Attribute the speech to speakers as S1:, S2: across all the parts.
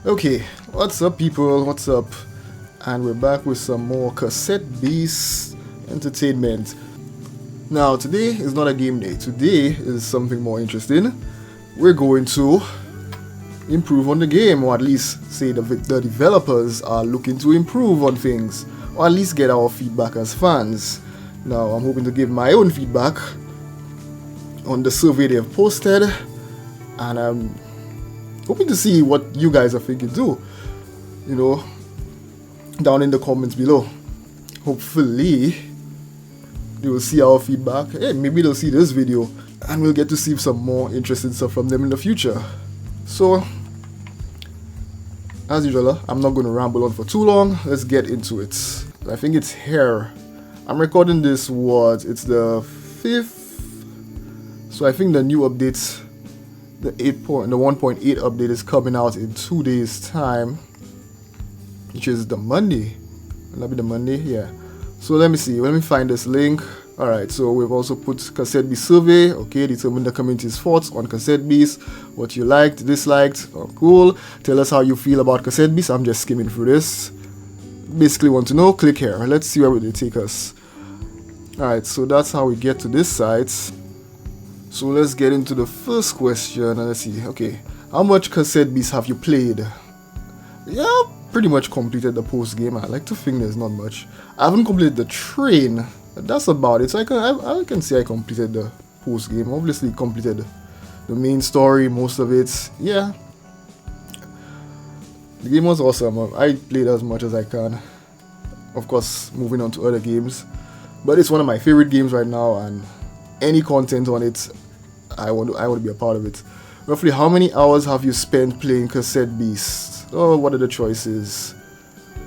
S1: Okay, what's up people, what's up? And we're back with some more Cassette Beasts entertainment. Now today is not a game day, today is something more interesting. We're going to improve on the game, or at least say the developers are looking to improve on things, or at least get our feedback as fans. Now I'm hoping to give my own feedback on the survey they have posted, and I'm hoping to see what you guys are thinking too, you know, down in the comments below. Hopefully they will see our feedback. Hey, maybe they'll see this video and we'll get to see some more interesting stuff from them in the future. So as usual, I'm not going to ramble on for too long. Let's get into it. I think it's here. I'm recording this it's the 5th, so I think the new updates, the 1.8 update is coming out in 2 days time, which is the Monday. Will that be the Monday? Yeah. So let me see, let me find this link. Alright, so we've also put Cassette Beasts survey. Okay, determine the community's thoughts on Cassette Beasts, what you liked, disliked. Oh, cool. Tell us how you feel about Cassette Beasts. I'm just skimming through this. Basically want to know, click here. Let's see where they take us. Alright, so that's how we get to this site. So let's get into the first question and let's see. Okay, how much Cassette Beasts have you played? Yeah, pretty much completed the post game. I like to think there's not much. I haven't completed the train, but that's about it. So I can say I completed the post game. Obviously completed the main story, most of it. Yeah, the game was awesome. I played as much as I can. Of course, moving on to other games, but it's one of my favorite games right now, and any content on it, I want to be a part of it. Roughly how many hours have you spent playing Cassette Beasts? Oh, what are the choices?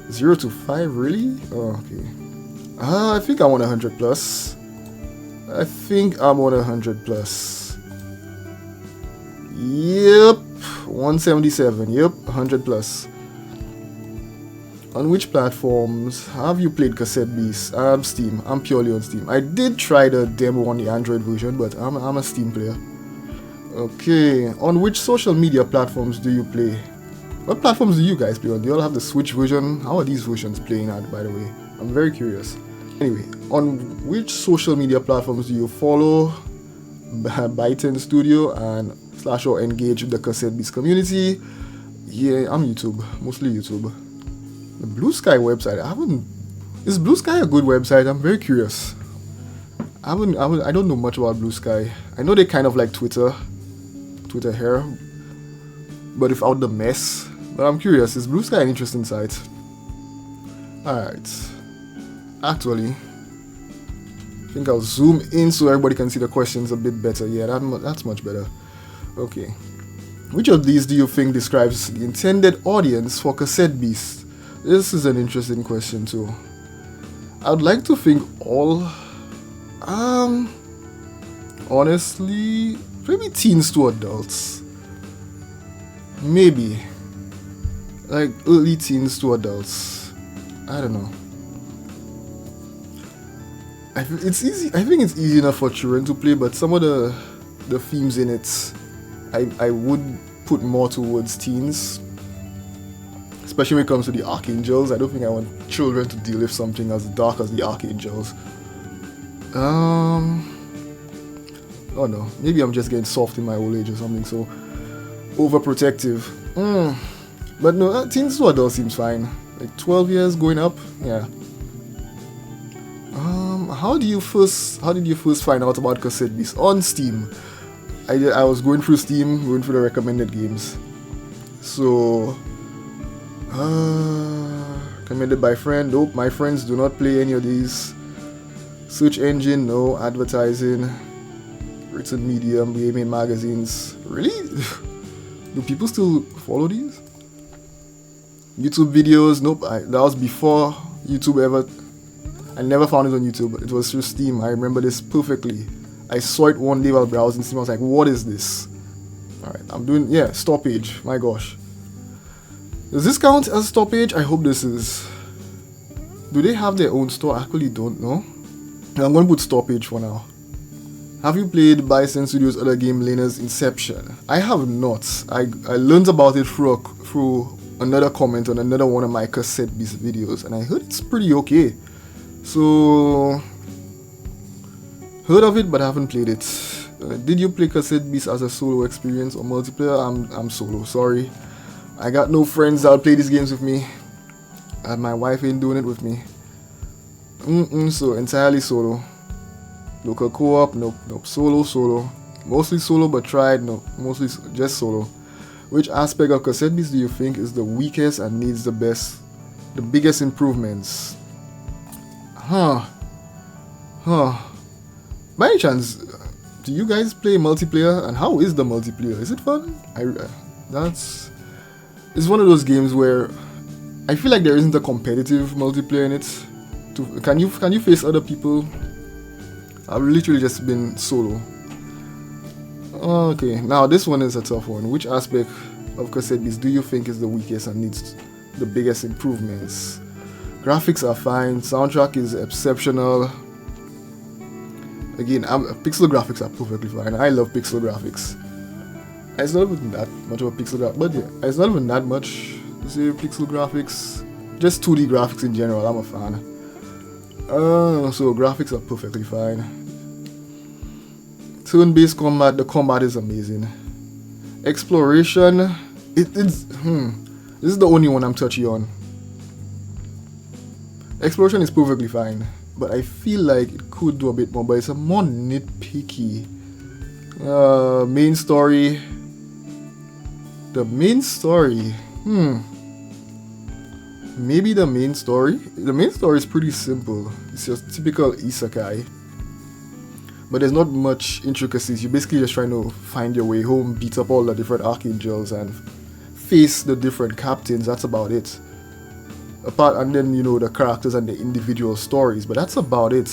S1: 0 to 5, really? Oh, okay. I think I'm on 100 plus. I think I'm on 100 plus. Yep, 177. Yep, 100 plus. On which platforms have you played Cassette Beasts? I'm Steam. I'm purely on Steam. I did try the demo on the Android version, but I'm a Steam player. Okay, on which social media platforms do you play? What platforms do you guys play on? Do you all have the Switch version? How are these versions playing at, by the way? I'm very curious. Anyway, on which social media platforms do you follow Byton Studio and / or engage with the Cassette Beasts community? Yeah, I'm YouTube. Mostly YouTube. The Blue Sky website, is Blue Sky a good website? I'm very curious. I don't know much about Blue Sky. I know they kind of like Twitter here, but without the mess. But I'm curious, is Blue Sky an interesting site? Alright. Actually, I think I'll zoom in so everybody can see the questions a bit better. Yeah, that's much better. Okay. Which of these do you think describes the intended audience for Cassette Beasts? This is an interesting question too. I would like to think all, honestly, maybe teens to adults. Maybe. Like early teens to adults. I don't know. I think it's easy enough for children to play, but some of the themes in it, I would put more towards teens. Especially when it comes to the Archangels. I don't think I want children to deal with something as dark as the Archangels. Oh no, maybe I'm just getting soft in my old age or something, so overprotective. But no, teens to adults seems fine. Like 12 years going up, yeah. How did you first find out about Cassette Beasts? On Steam. I was going through Steam, going through the recommended games. So recommended by friend. Nope, my friends do not play any of these. Search engine, no. Advertising, written medium, gaming magazines. Really? Do people still follow these? YouTube videos, nope. That was before YouTube ever. I never found it on YouTube. It was through Steam. I remember this perfectly. I saw it one day while browsing Steam. I was like, what is this? Alright, I'm doing, yeah, store page. My gosh. Does this count as store page? I hope this is. Do they have their own store? I actually don't know. I'm going to put store page for now. Have you played Bison Studios' other game, Lena's Inception? I have not. I learned about it through another comment on another one of my Cassette Beasts videos, and I heard it's pretty okay. So, heard of it, but I haven't played it. Did you play Cassette Beasts as a solo experience or multiplayer? I'm solo, sorry. I got no friends that'll play these games with me. And my wife ain't doing it with me. So entirely solo. Local co-op, nope. Solo. Mostly solo, but tried, no. Mostly just solo. Which aspect of Cassette Beasts do you think is the weakest and needs the biggest improvements? By any chance, do you guys play multiplayer? And how is the multiplayer? Is it fun? It's one of those games where I feel like there isn't a competitive multiplayer in it. Can you face other people? I've literally just been solo. Okay, now this one is a tough one. Which aspect of Cassette Beasts do you think is the weakest and needs the biggest improvements? Graphics are fine. Soundtrack is exceptional. Again, pixel graphics are perfectly fine. I love pixel graphics. It's not even that much of a pixel graphic, but yeah, it's not even that much to say pixel graphics. Just 2D graphics in general, I'm a fan. So graphics are perfectly fine. Turn-based combat, the combat is amazing. Exploration, this is the only one I'm touchy on. Exploration is perfectly fine, but I feel like it could do a bit more, but it's a more nitpicky. Main story. The main story, maybe the main story? The main story is pretty simple. It's just typical isekai. But there's not much intricacies. You're basically just trying to find your way home, beat up all the different archangels, and face the different captains. That's about it. And then, the characters and the individual stories. But that's about it.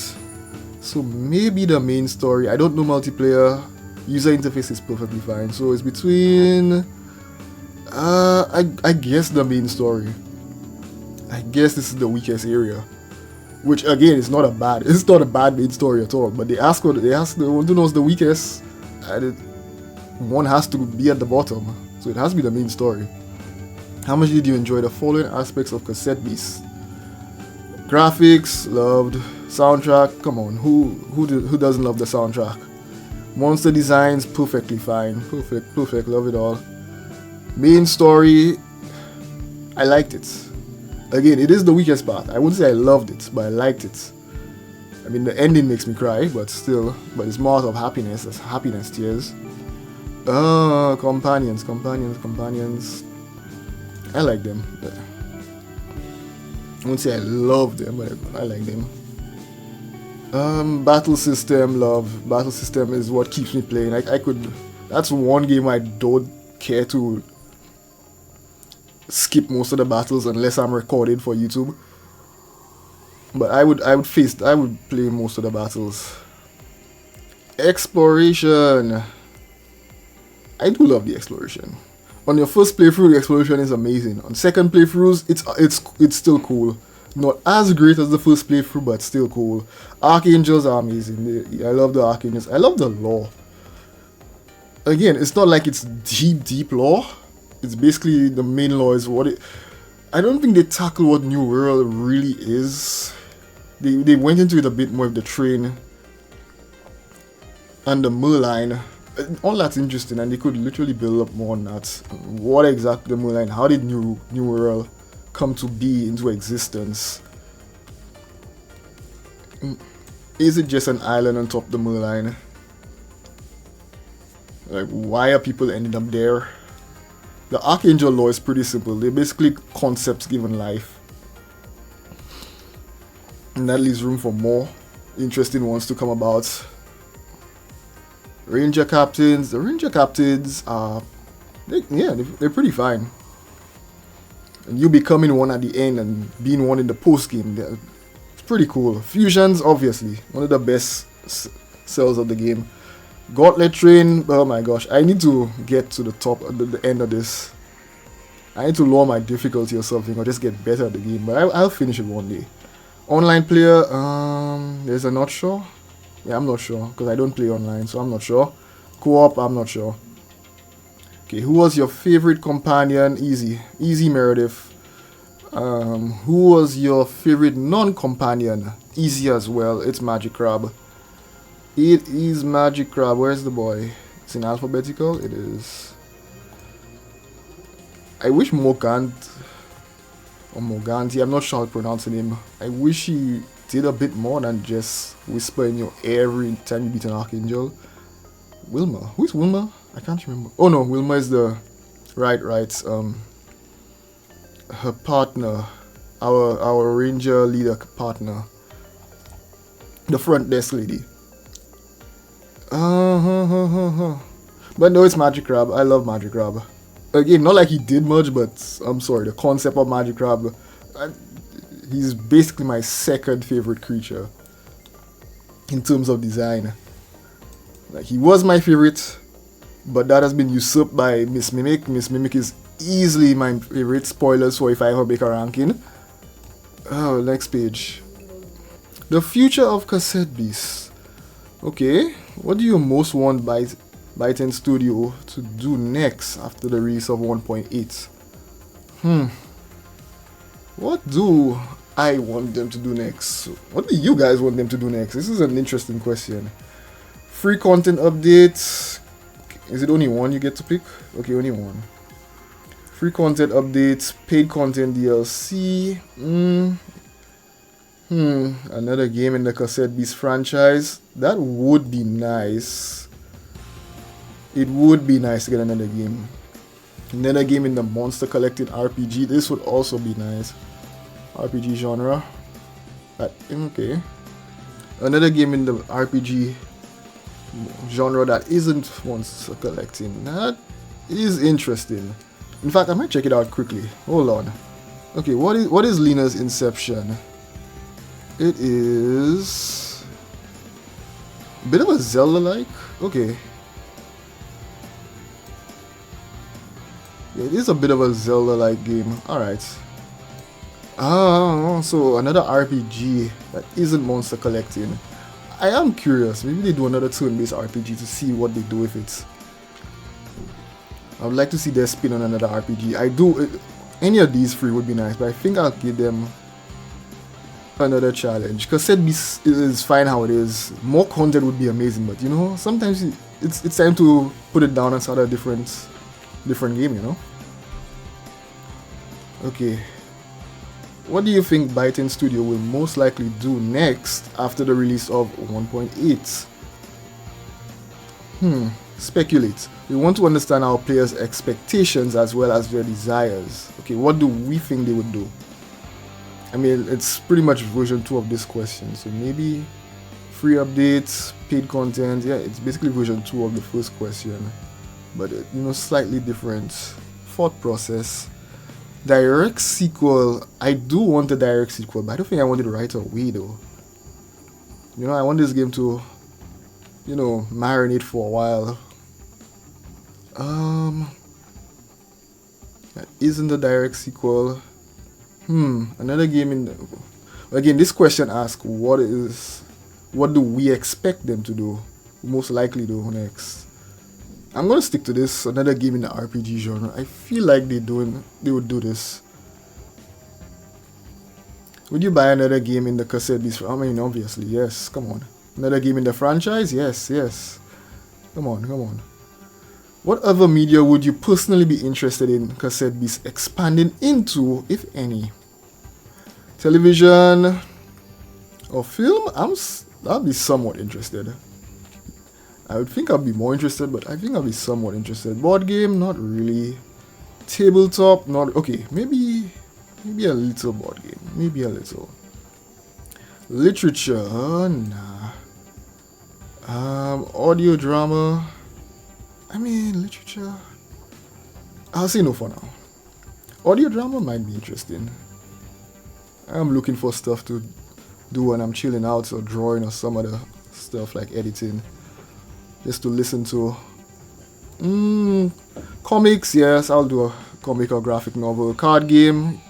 S1: So maybe the main story. I don't know multiplayer. User interface is perfectly fine. So it's between... I guess the main story. I guess this is the weakest area, which again is not a bad main story at all. But they want to know what's the weakest, and one has to be at the bottom, so it has to be the main story. How much did you enjoy the following aspects of Cassette Beasts? Graphics, loved. Soundtrack, come on, who doesn't love the soundtrack? Monster designs, perfectly fine, perfect, love it all. Main story, I liked it. Again, it is the weakest part. I wouldn't say I loved it, but I liked it. I mean, the ending makes me cry, but it's more out of happiness. That's happiness tears. Companions. I like them. I wouldn't say I love them, but I like them. Battle system, love. Battle system is what keeps me playing. That's one game I don't care to skip most of the battles unless I'm recording for YouTube. But I would play most of the battles. Exploration. I do love the exploration. On your first playthrough, the exploration is amazing. On second playthroughs, it's still cool. Not as great as the first playthrough, but still cool. Archangels are amazing. I love the archangels. I love the lore. Again, it's not like it's deep lore. It's basically the main lore is what it... I don't think they tackle what New World really is. They went into it a bit more with the train and the Merline. All that's interesting, and they could literally build up more on that. What exactly the Merline? How did New World come to be into existence? Is it just an island on top of the Merline? Like, why are people ending up there? The Archangel lore is pretty simple. They're basically concepts given life. And that leaves room for more interesting ones to come about. Ranger captains. The Ranger captains are... they're pretty fine. And you becoming one at the end and being one in the post game. It's pretty cool. Fusions, obviously. One of the best cells of the game. Gauntlet Train, oh my gosh, I need to get to the top, the end of this. I need to lower my difficulty or something, or just get better at the game, but I'll finish it one day. Online player, there's a not sure. Yeah, I'm not sure, because I don't play online, so I'm not sure. Co-op, I'm not sure. Okay, who was your favorite companion? Easy Meredith. Who was your favorite non-companion? Easy as well. It's Magic Crab. It is Magic Crab. Where's the boy? It's in alphabetical. It is. I wish Mogant or Moganti, I'm not sure how to pronounce the name. I wish he did a bit more than just whisper in your ear every time you beat an Archangel. Wilma. Who's Wilma? I can't remember. Oh no, Wilma is the right. Her partner, our ranger leader partner, the front desk lady. But no, it's Magic Crab. I love Magic Crab. Again, not like he did much, but I'm sorry, the concept of Magic Crab, he's basically my second favorite creature in terms of design. Like, he was my favorite, but that has been usurped by Miss Mimic. Miss Mimic is easily my favorite. Spoilers for if I ever make a ranking. Oh, next page. The future of Cassette Beasts. Okay, what do you most want Byte Studio to do next after the release of 1.8? What do I want them to do next? What do you guys want them to do next? This is an interesting question. Free content updates. Is it only one you get to pick? Okay, only one. Free content updates, paid content DLC. Another game in the Cassette Beasts franchise. That would be nice. It would be nice to get another game. Another game in the Monster Collecting RPG. This would also be nice. RPG genre. Okay. Another game in the RPG genre that isn't Monster Collecting. That is interesting. In fact, I might check it out quickly. Hold on. Okay, what is Lena's Inception? It is a bit of a Zelda-like. Okay. Yeah, it is a bit of a Zelda-like game. Alright. So another RPG that isn't Monster Collecting. I am curious. Maybe they do another turn-based RPG to see what they do with it. I would like to see their spin on another RPG. Any of these three would be nice, but I think I'll give them another challenge. Cassette Beasts is fine how it is. More content would be amazing, but you know, sometimes it's time to put it down and start a different game, you know. Okay, what do you think Byte Studio will most likely do next after the release of 1.8? Speculate. We want to understand our players' expectations as well as their desires. Okay, what do we think they would do? I mean, it's pretty much version 2 of this question, so maybe free updates, paid content. Yeah, it's basically version 2 of the first question, but you know, slightly different thought process. Direct sequel. I do want a direct sequel, but I don't think I want it right away though. You know, I want this game to, you know, marinate for a while. That isn't a direct sequel. Another game in the... Again, this question asks what do we expect them to do, most likely do next. I'm gonna stick to this. Another game in the RPG genre. I feel like they would do this. Would you buy another game in the Cassette Beasts? I mean, obviously, yes. Come on. Another game in the franchise? Yes. Come on. What other media would you personally be interested in Cassette Beasts expanding into, if any? Television or film? I'll be somewhat interested. I would think I'd be more interested, but I think I'll be somewhat interested. Board game? Not really. Tabletop? Not... Okay, maybe a little board game. Maybe a little. Literature? Nah. Audio drama? I mean, literature... I'll say no for now. Audio drama might be interesting. I'm looking for stuff to do when I'm chilling out or drawing or some other stuff like editing. Just to listen to. Comics, yes, I'll do a comic or graphic novel. Card game,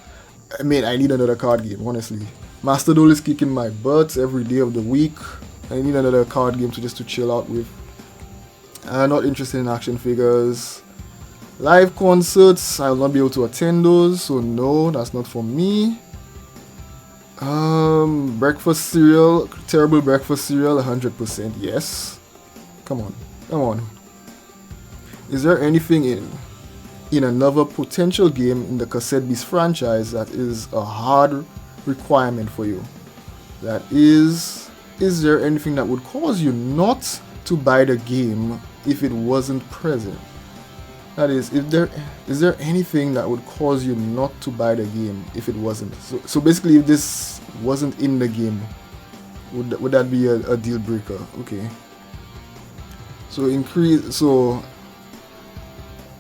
S1: I mean, I need another card game, honestly. Master Duel is kicking my butt every day of the week. I need another card game to chill out with. Not interested in action figures. Live concerts, I'll not be able to attend those, so no, that's not for me. Breakfast cereal, terrible breakfast cereal, 100% yes. Come on, come on. Is there anything in another potential game in the Cassette Beasts franchise that is a hard requirement for you? That is there anything that would cause you not to buy the game if it wasn't present? That is there anything that would cause you not to buy the game if it wasn't? So basically, if this wasn't in the game, would that be a deal breaker? Okay.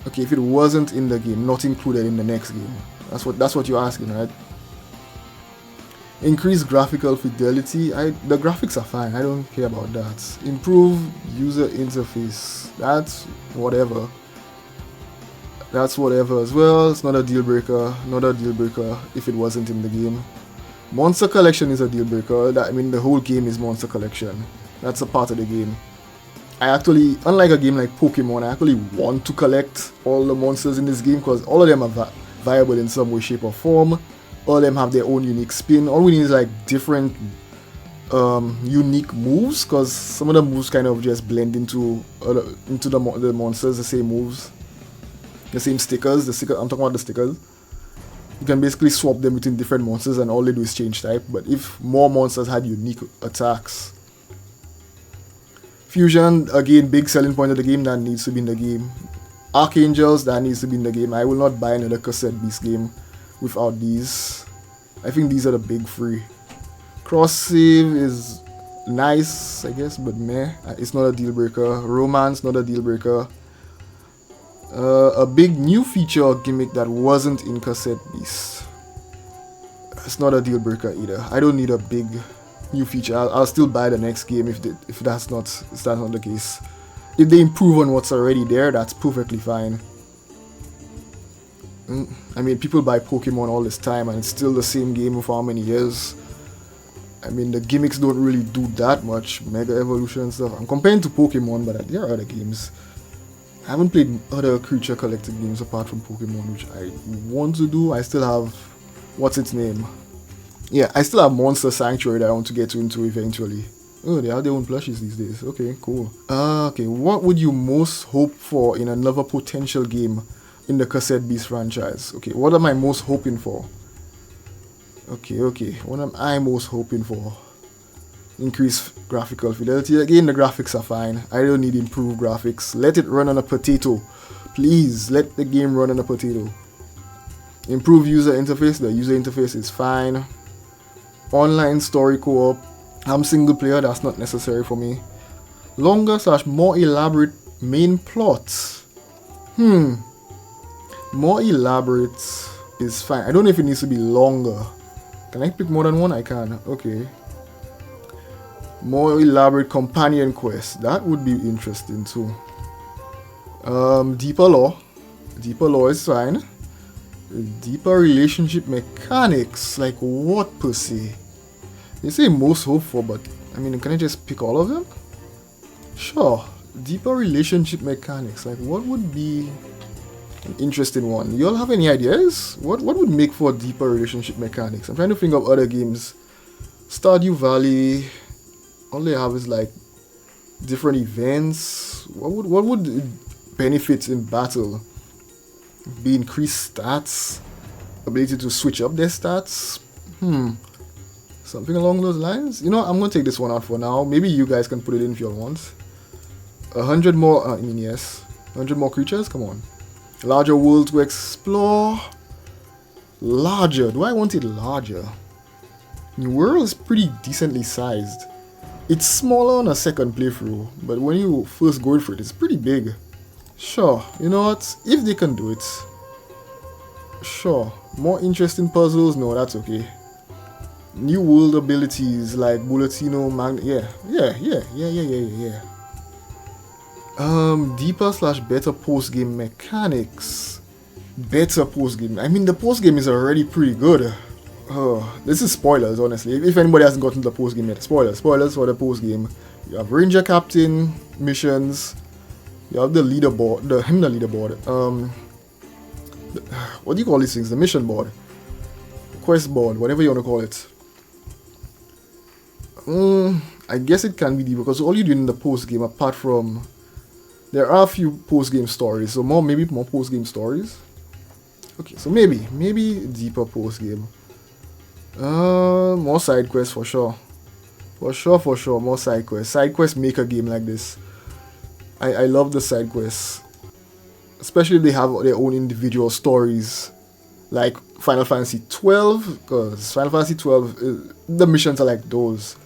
S1: Okay, if it wasn't in the game, not included in the next game. That's what you're asking, right? Increase graphical fidelity. The graphics are fine. I don't care about that. Improve user interface. That's whatever. That's whatever as well. It's not a deal breaker. Not a deal breaker if it wasn't in the game. Monster collection is a deal breaker. The whole game is monster collection. That's a part of the game. I actually, unlike a game like Pokemon, I actually want to collect all the monsters in this game because all of them are viable in some way, shape, or form. All of them have their own unique spin. All we need is like different unique moves, because some of the moves kind of just blend into the monsters, the same moves, the same stickers. I'm talking about the stickers. You can basically swap them between different monsters and all they do is change type. But if more monsters had unique attacks. Fusion, again, big selling point of the game, that needs to be in the game. Archangels, that needs to be in the game. I will not buy another Cassette Beast game without these. I think these are the big three. Cross save is nice, I guess, but meh. It's not a deal breaker. Romance, not a deal breaker. A big new feature or gimmick that wasn't in Cassette Beast. It's not a deal breaker either. I don't need a big new feature. I'll still buy the next game if that's not the case. If they improve on what's already there, that's perfectly fine. People buy Pokemon all this time and it's still the same game for how many years? The gimmicks don't really do that much. Mega Evolution and stuff. I'm comparing to Pokemon, but there are other games. I haven't played other creature collecting games apart from Pokemon, which I want to do. I still have... what's its name? Yeah, I still have Monster Sanctuary that I want to get into eventually. Oh, they have their own plushies these days. Okay, cool. Okay, what would you most hope for in another potential game in the Cassette Beasts franchise? Okay, what am I most hoping for? Okay, what am I most hoping for? Increase graphical fidelity. Again, the graphics are fine. I don't need improved graphics. Let it run on a potato. Please, let the game run on a potato. Improve user interface. The user interface is fine. Online story co-op. I'm single player, that's not necessary for me. Longer / more elaborate main plots. More elaborate is fine. I don't know if it needs to be longer. Can I pick more than one? I can. Okay. More elaborate companion quest. That would be interesting too. Deeper lore. Deeper lore is fine. Deeper relationship mechanics. Like what per se? They say most hope for, but can I just pick all of them? Sure. Deeper relationship mechanics. Like what would be an interesting one? You all have any ideas? What would make for deeper relationship mechanics? I'm trying to think of other games. Stardew Valley. All they have is like different events. What would benefit in battle? Be increased stats, ability to switch up their stats. Something along those lines. I'm gonna take this one out for now. Maybe you guys can put it in if you all want. 100 more. Yes, 100 more creatures. Come on. Larger world to explore. Larger. Do I want it larger? New world is pretty decently sized. It's smaller on a second playthrough, but when you first go for it, it's pretty big. Sure, you know what? If they can do it, sure. More interesting puzzles? No, that's okay. New world abilities like Bulletino, yeah. Deeper / better post-game mechanics. Better post-game. The post-game is already pretty good. This is spoilers, honestly. If anybody hasn't gotten to the post game yet, spoilers for the post game. You have Ranger Captain missions. You have the leaderboard, the leaderboard. What do you call these things? The mission board, quest board, whatever you want to call it. I guess it can be deep because all you do in the post game, apart from there are a few post game stories, so maybe more post game stories. Okay, so maybe deeper post game. More side quests for sure. For sure, more side quests. Side quests make a game like this. I love the side quests. Especially if they have their own individual stories. Like Final Fantasy 12, because Final Fantasy 12, the missions are like those.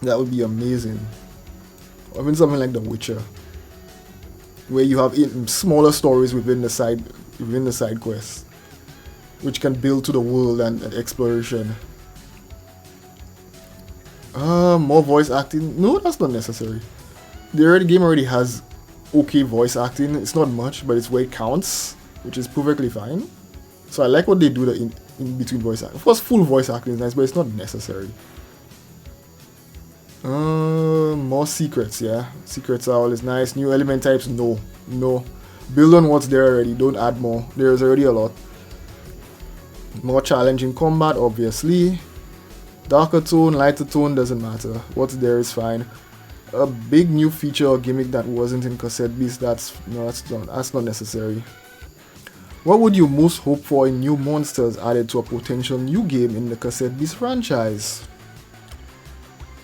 S1: That would be amazing. Or even something like The Witcher, where you have smaller stories within the side quests, which can build to the world and exploration. More voice acting? No, that's not necessary. The game already has okay voice acting. It's not much, but it's where it counts, which is perfectly fine. So I like what they do in between voice acting. Of course, full voice acting is nice, but it's not necessary. More secrets, yeah. Secrets are always nice. New element types, no. Build on what's there already. Don't add more. There's already a lot. More challenging combat, obviously. Darker tone, lighter tone, doesn't matter. What's there is fine. A big new feature or gimmick that wasn't in Cassette Beasts, that's not necessary. What would you most hope for in new monsters added to a potential new game in the Cassette Beasts franchise?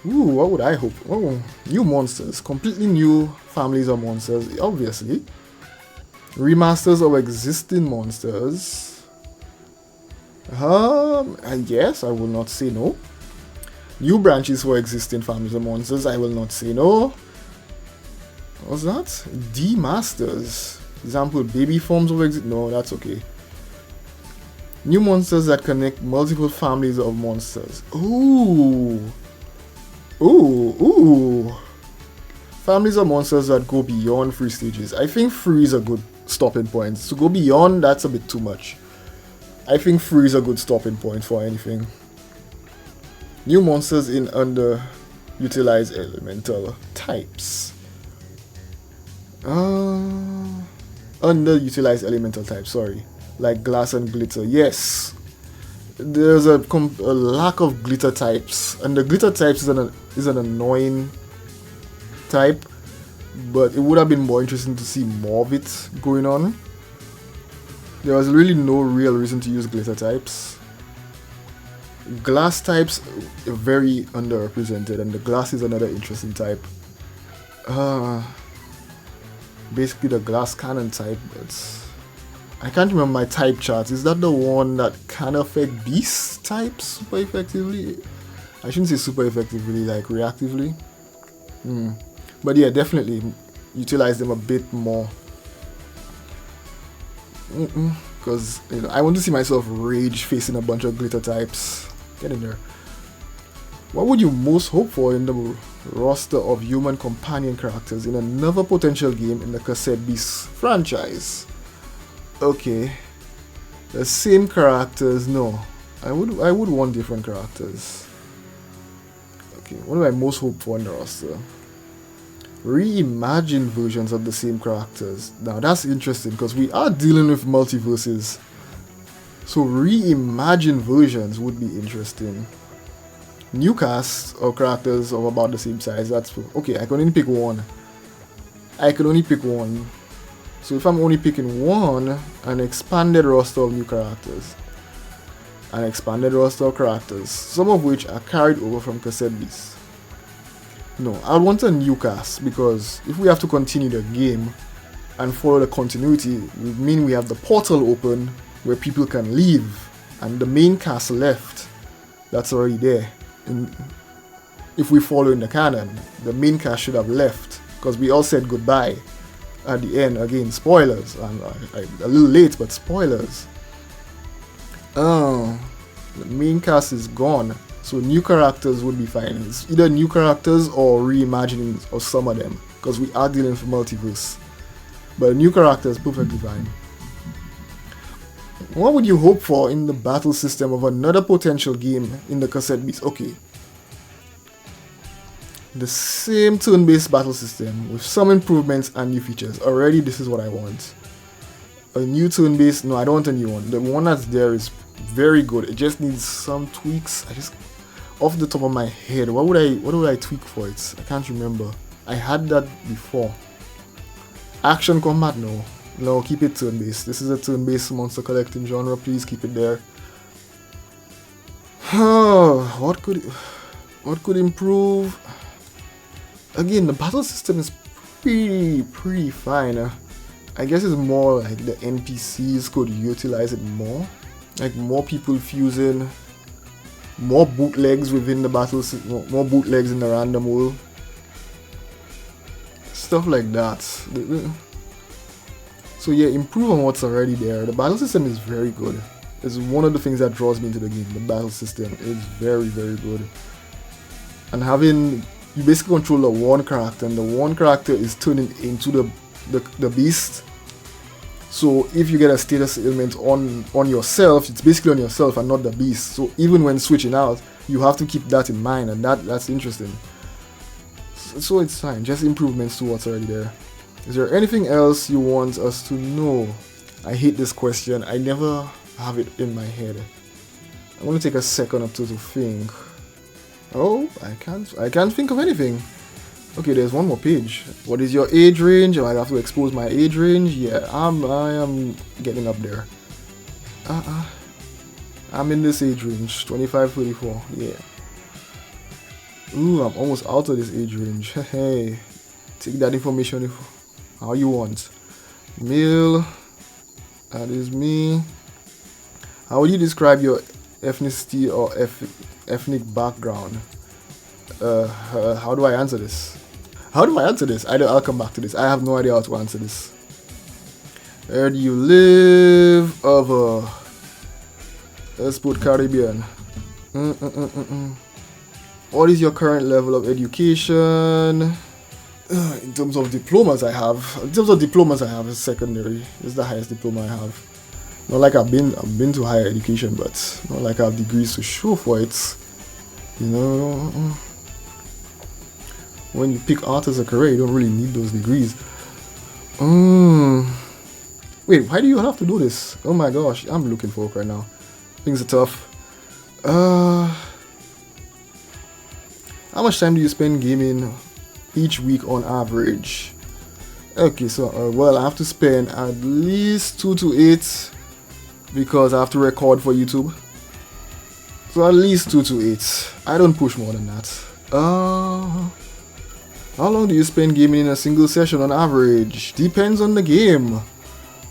S1: Ooh, what would I hope? Oh, new monsters. Completely new families of monsters, obviously. Remasters of existing monsters. Yes, I will not say no. New branches for existing families of monsters, I will not say no. What's that? D-Masters. Example, baby forms of no, that's okay. New monsters that connect multiple families of monsters. Ooh. Families of monsters that go beyond 3 stages. I think 3 is a good stopping point. To go beyond, that's a bit too much. I think 3 is a good stopping point for anything. New monsters in underutilized elemental types. Underutilized elemental types, sorry. Like glass and glitter. Yes. There's a lack of glitter types. And the glitter types is an annoying type. But it would have been more interesting to see more of it going on. There was really no real reason to use glitter types. Glass types are very underrepresented, and the glass is another interesting type. Basically the glass cannon type, but I can't remember my type charts. Is that the one that can affect beast types super effectively? I shouldn't say super effectively, like reactively. But yeah, definitely utilize them a bit more. Because I want to see myself rage facing a bunch of glitter types. Get in there. What would you most hope for in the roster of human companion characters in another potential game in the Cassette Beasts franchise? Okay. The same characters, no. I would want different characters. Okay, what do I most hope for in the roster? Reimagined versions of the same characters. Now that's interesting because we are dealing with multiverses. So reimagined versions would be interesting. New cast or characters of about the same size. That's okay. I can only pick one. So if I'm only picking one, an expanded roster of new characters. An expanded roster of characters, some of which are carried over from Cassette Beasts. No, I want a new cast because if we have to continue the game and follow the continuity, it would mean we have the portal open where people can leave and the main cast left. That's already there. And if we follow in the canon, the main cast should have left because we all said goodbye at the end. Again, spoilers. I'm a little late, but spoilers. The main cast is gone. So new characters would be fine. It's either new characters or reimagining of some of them, because we are dealing with multiverse. But new characters, perfectly fine. What would you hope for in the battle system of another potential game in the Cassette Beasts? Okay. the same turn-based battle system with some improvements and new features. Already, this is what I want. A new turn-based, no, I don't want a new one. The one that's there is very good. It just needs some tweaks. I just, off the top of my head, what would I tweak for it? I can't remember. I had that before. Action combat, no, keep it turn-based. This is a turn-based monster collecting genre. Please keep it there. What could improve? Again, the battle system is pretty fine. I guess it's more like the NPCs could utilize it more. Like more people fusing, more bootlegs within the battle system, more bootlegs in the random world. Stuff like that. So yeah, improve on what's already there. The battle system is very good. It's one of the things that draws me into the game. The battle system is very good. And having, you basically control the one character, and the one character is turning into the beast. So if you get a status element on yourself, it's basically on yourself and not the beast. So even when switching out, you have to keep that in mind, and that's interesting. So it's fine, just improvements to what's already there. Is there anything else you want us to know? I hate this question. I never have it in my head. I'm gonna take a second or two to think. Oh, I can't think of anything. Okay, there's one more page. What is your age range? I have to expose my age range. Yeah, I am getting up there. I'm in this age range, 25-34. Yeah. Ooh, I'm almost out of this age range. Hey, take that information how you want. Male, that is me. How would you describe your ethnicity or ethnic background? How do I answer this? I'll come back to this. I have no idea how to answer this. Where do you live? Let's put Caribbean. What is your current level of education? In terms of diplomas I have. Is secondary. This is the highest diploma I have. Not like I've been to higher education, but not like I have degrees to show for it. You know, when you pick art as a career, you don't really need those degrees. Wait, why do you have to do this? Oh my gosh, I'm looking for work right now. Things are tough. How much time do you spend gaming each week on average? Okay, so well, I have to spend at least 2 to 8 because I have to record for YouTube. So at least 2 to 8. I don't push more than that. How long do you spend gaming in a single session on average? Depends on the game.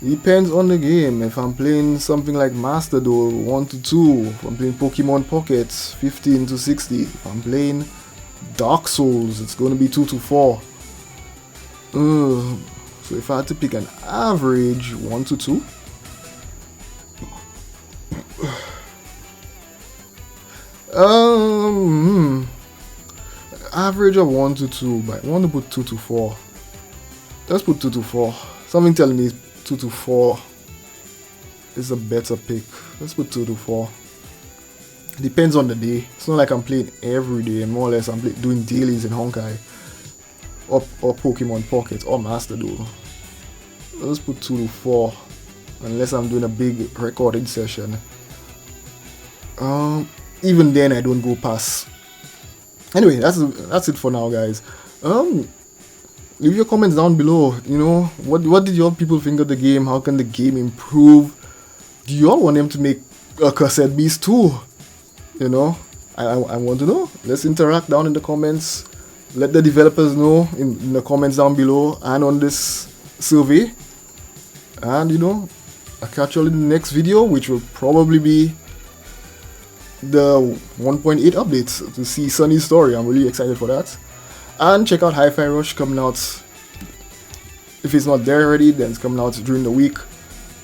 S1: If I'm playing something like Master Duel, 1 to 2. If I'm playing Pokemon Pocket, 15 to 60. If I'm playing Dark Souls, it's going to be 2 to 4. So if I had to pick an average, 1 to 2. Average of 1 to 2, but I want to put 2 to 4. Let's put 2 to 4. Something telling me 2 to 4 is a better pick. Let's put 2 to 4. Depends on the day. It's not like I'm playing every day, and more or less I'm doing dailies in Honkai or Pokemon Pocket or Master Duel. Let's put 2 to 4 unless I'm doing a big recording session. Even then I don't go past. Anyway, that's it for now, guys. Leave your comments down below. You know, what did your people think of the game? How can the game improve? Do you all want them to make a Cassette Beasts 2? You know, I want to know. Let's interact down in the comments. Let the developers know in the comments down below and on this survey. And you know, I'll catch you all in the next video, which will probably be the 1.8 updates to see Sunny's story. I'm really excited for that. And check out Hi-Fi Rush coming out. If it's not there already, then it's coming out during the week.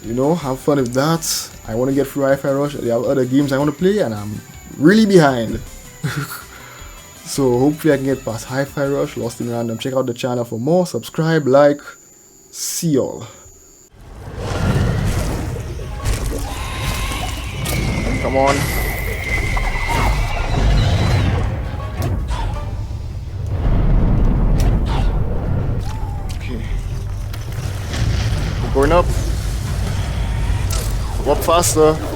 S1: You know, have fun with that. I want to get through Hi-Fi Rush. There are other games I want to play and I'm really behind. So hopefully I can get past Hi-Fi Rush, Lost in Random. Check out the channel for more. Subscribe, like. See y'all. Come on. Going up. Go up faster.